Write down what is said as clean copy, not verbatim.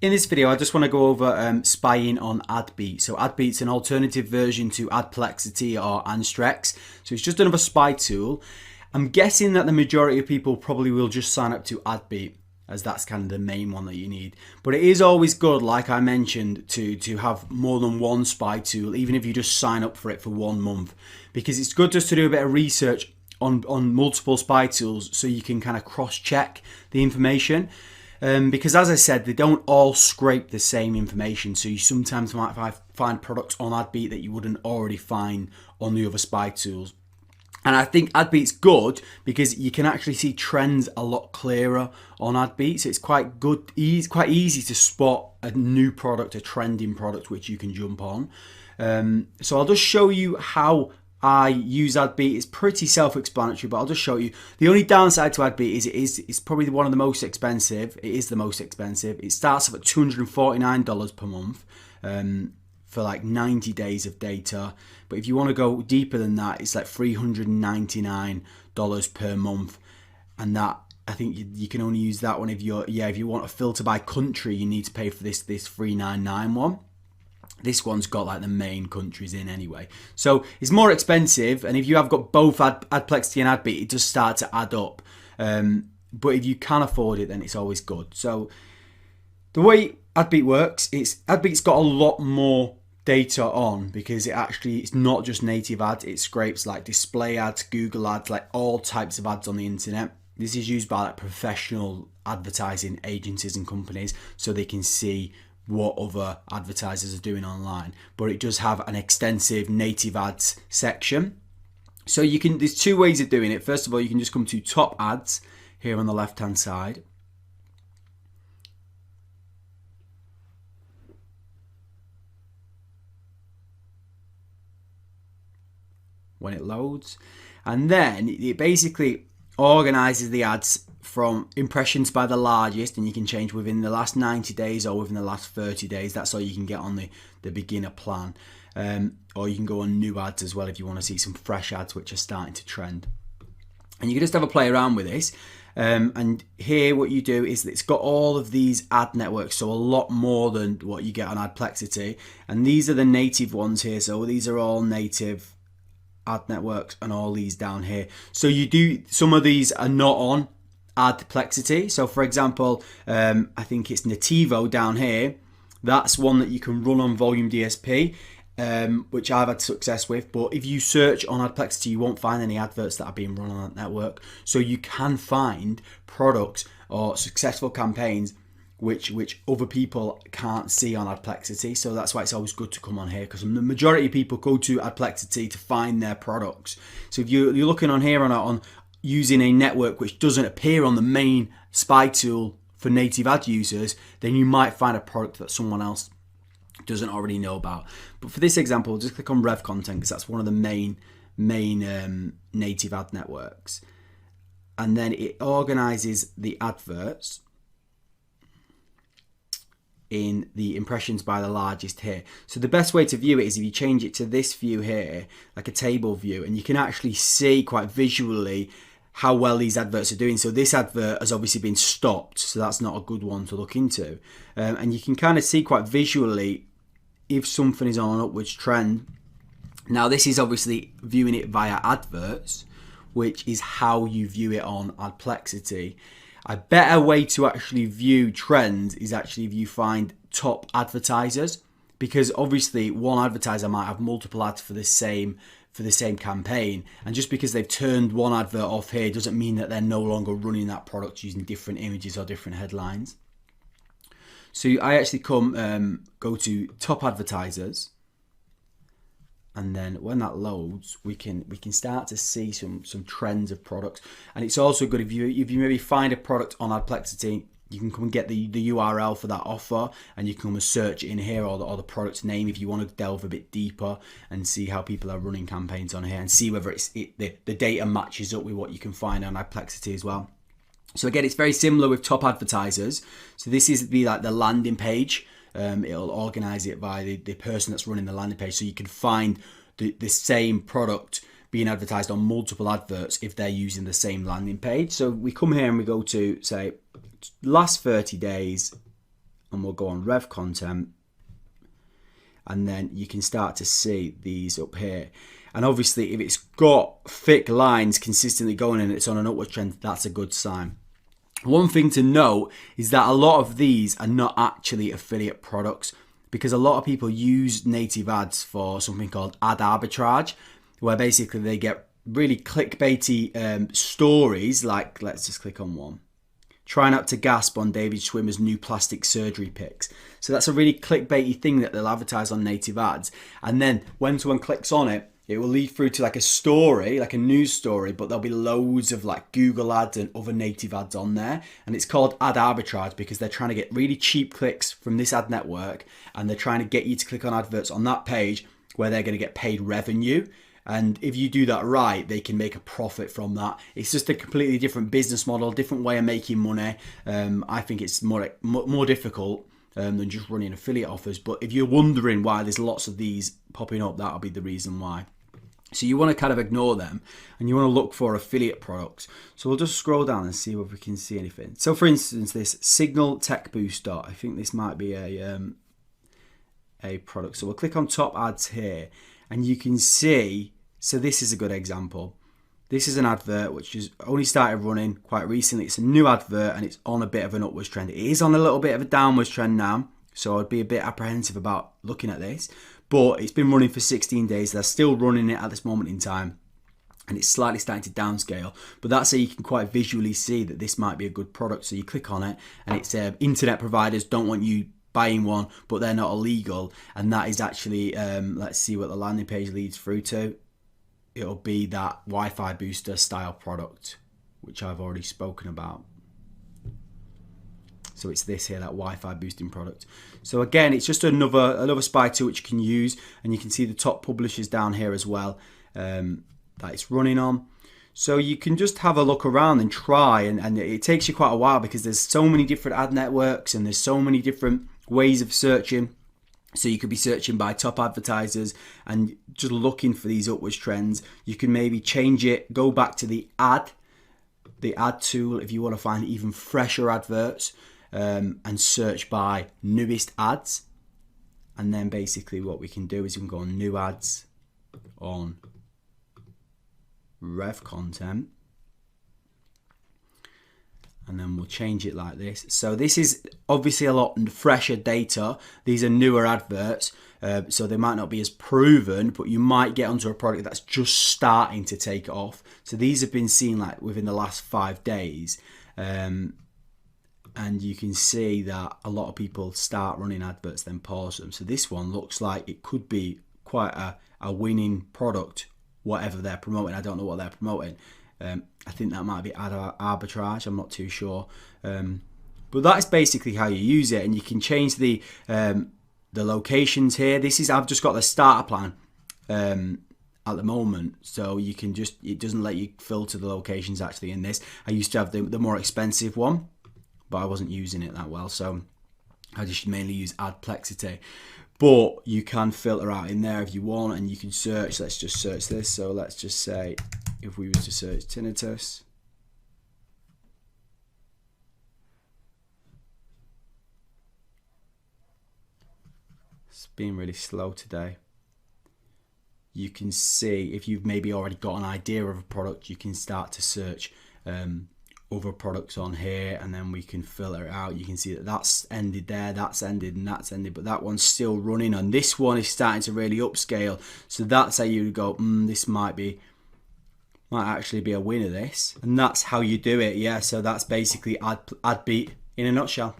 In this video, I just want to go over spying on Adbeat. So Adbeat's an alternative version to Adplexity or Anstrex. So it's just another spy tool. I'm guessing that the majority of people probably will just sign up to Adbeat, as that's kind of the main one that you need. But it is always good, like I mentioned, to have more than one spy tool, even if you just sign up for it for 1 month. Because it's good just to do a bit of research on multiple spy tools so you can kind of cross-check the information. Because as I said, they don't all scrape the same information. So you sometimes might find products on Adbeat that you wouldn't already find on the other spy tools. And I think Adbeat's good because you can actually see trends a lot clearer on Adbeat. So it's quite good, quite easy to spot a new product, a trending product, which you can jump on. So I'll just show you how I use Adbeat. It's pretty self-explanatory, but I'll just show you. The only downside to Adbeat is it's probably one of the most expensive. It is the most expensive. It starts off at $249 per month for like 90 days of data. But if you want to go deeper than that, it's like $399 per month. And that, I think you can only use that one if you want to filter by country, you need to pay for this $399 one. This one's got like the main countries in anyway. So it's more expensive, and if you have got both Adplexity and Adbeat, it does start to add up. But if you can afford it, then it's always good. So the way Adbeat works, Adbeat's got a lot more data on because it's not just native ads, it scrapes like display ads, Google ads, like all types of ads on the internet. This is used by like professional advertising agencies and companies so they can see what other advertisers are doing online. But it does have an extensive native ads section. So there's two ways of doing it. First of all, you can just come to top ads here on the left hand side. When it loads, and then it basically organizes the ads from impressions by the largest, and you can change within the last 90 days or within the last 30 days. That's all you can get on the beginner plan. Or you can go on new ads as well if you want to see some fresh ads which are starting to trend. And you can just have a play around with this. And here what you do is it's got all of these ad networks, so a lot more than what you get on Adplexity. And these are the native ones here. So these are all native ad networks, and all these down here. So some of these are not on Adplexity. So for example, I think it's Nativo down here. That's one that you can run on Volume DSP, which I've had success with. But if you search on Adplexity, you won't find any adverts that are being run on that network. So you can find products or successful campaigns which other people can't see on Adplexity. So that's why it's always good to come on here, because the majority of people go to Adplexity to find their products. So if you're looking on here on using a network which doesn't appear on the main spy tool for native ad users, then you might find a product that someone else doesn't already know about. But for this example, just click on Rev Content, because that's one of the main native ad networks. And then it organizes the adverts in the impressions by the largest here. So the best way to view it is if you change it to this view here, like a table view, and you can actually see quite visually how well these adverts are doing. So this advert has obviously been stopped, so that's not a good one to look into. And you can kind of see quite visually if something is on an upwards trend. Now this is obviously viewing it via adverts, which is how you view it on Adplexity. A better way to actually view trends is actually if you find top advertisers, because obviously one advertiser might have multiple ads for the same campaign, and just because they've turned one advert off here doesn't mean that they're no longer running that product using different images or different headlines. So I actually go to top advertisers, and then when that loads, we can start to see some trends of products. And it's also good if you maybe find a product on Adplexity, you can come and get the URL for that offer, and you can come and search it in here, or the product's name if you want to delve a bit deeper and see how people are running campaigns on here, and see whether the data matches up with what you can find on Adplexity as well. So again, it's very similar with top advertisers. So this is like the landing page. It'll organize it by the person that's running the landing page, so you can find the same product being advertised on multiple adverts if they're using the same landing page. So we come here and we go to, say, last 30 days and we'll go on Rev Content, and then you can start to see these up here. And obviously if it's got thick lines consistently going and it's on an upward trend, that's a good sign. One thing to note is that a lot of these are not actually affiliate products, because a lot of people use native ads for something called ad arbitrage, where basically they get really clickbaity stories, like, let's just click on one. Try not to gasp on David Schwimmer's new plastic surgery pics. So that's a really clickbaity thing that they'll advertise on native ads. And then when someone clicks on it, it will lead through to like a story, like a news story, but there'll be loads of like Google ads and other native ads on there. And it's called ad arbitrage because they're trying to get really cheap clicks from this ad network, and they're trying to get you to click on adverts on that page where they're going to get paid revenue. And if you do that right, they can make a profit from that. It's just a completely different business model, different way of making money. I think it's more difficult than just running affiliate offers. But if you're wondering why there's lots of these popping up, that'll be the reason why. So you want to kind of ignore them, and you want to look for affiliate products. So we'll just scroll down and see if we can see anything. So for instance, this Signal Tech Booster, I think this might be a product. So we'll click on top ads here, and you can see, so this is a good example. This is an advert which has only started running quite recently. It's a new advert and it's on a bit of an upwards trend. It is on a little bit of a downwards trend now, so I'd be a bit apprehensive about looking at this. But it's been running for 16 days. They're still running it at this moment in time, and it's slightly starting to downscale. But that's how you can quite visually see that this might be a good product. So you click on it, and it's internet providers don't want you buying one, but they're not illegal. And that is actually, let's see what the landing page leads through to. It'll be that Wi-Fi booster style product, which I've already spoken about. So it's this here, that Wi-Fi boosting product. So again, it's just another spy tool which you can use, and you can see the top publishers down here as well that it's running on. So you can just have a look around and try, and it takes you quite a while because there's so many different ad networks and there's so many different ways of searching. So you could be searching by top advertisers and just looking for these upwards trends. You can maybe change it, go back to the ad tool if you want to find even fresher adverts, and search by newest ads. And then basically what we can do is we can go on new ads on Rev Content, and then we'll change it like this. So this is obviously a lot fresher data. These are newer adverts, so they might not be as proven, but you might get onto a product that's just starting to take off. So these have been seen like within the last 5 days, and you can see that a lot of people start running adverts then pause them. So this one looks like it could be quite a winning product, whatever they're promoting. I don't know what they're promoting. I think that might be ad arbitrage. I'm not too sure. But that's basically how you use it, and you can change the locations here. I've just got the starter plan at the moment, so you can it doesn't let you filter the locations actually in this. I used to have the more expensive one, but I wasn't using it that well, so I just mainly use Adplexity. But you can filter out in there if you want, and you can search. Let's just search this. So let's just say, if we was to search tinnitus, it's been really slow today. You can see if you've maybe already got an idea of a product, you can start to search other products on here, and then we can filter it out. You can see that that's ended there, that's ended, and that's ended, but that one's still running, and this one is starting to really upscale. So that's how you go, this might actually be a winner, this. And that's how you do it. Yeah, so that's basically Adbeat in a nutshell.